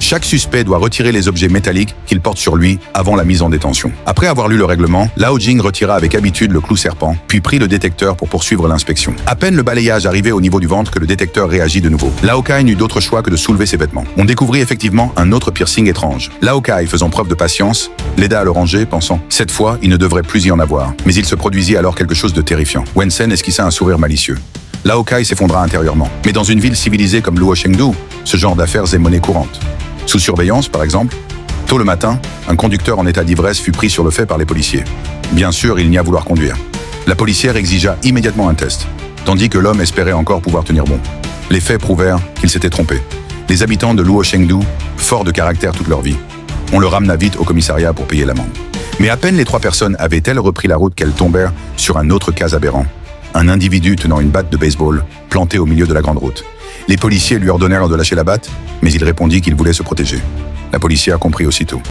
Chaque suspect doit retirer les objets métalliques qu'il porte sur lui avant la mise en détention. Après avoir lu le règlement, Lao Jing retira avec habitude le clou serpent, puis prit le détecteur pour poursuivre l'inspection. À peine le balayage arrivé au niveau du ventre que le détecteur réagit de nouveau. Lao Kai n'eut d'autre choix que de soulever ses vêtements. On découvrit effectivement un autre piercing étrange. Lao Kai, faisant preuve de patience, l'aida à le ranger, pensant « Cette fois, il ne devrait plus y en avoir ». Mais il se produisit alors quelque chose de terrifiant. Wen Sen esquissa un sourire malicieux. Lao Kai s'effondra intérieurement. Mais dans une ville civilisée comme Luo Chengdu, ce genre d'affaires est monnaie courante. Sous surveillance, par exemple, tôt le matin, un conducteur en état d'ivresse fut pris sur le fait par les policiers. Bien sûr, il n'y a vouloir conduire. La policière exigea immédiatement un test, tandis que l'homme espérait encore pouvoir tenir bon. Les faits prouvèrent qu'il s'était trompé. Les habitants de Luo Chengdu, forts de caractère toute leur vie, on le ramena vite au commissariat pour payer l'amende. Mais à peine les 3 personnes avaient-elles repris la route qu'elles tombèrent sur un autre cas aberrant. Un individu tenant une batte de baseball plantée au milieu de la grande route. Les policiers lui ordonnèrent de lâcher la batte, mais il répondit qu'il voulait se protéger. La policière comprit aussitôt.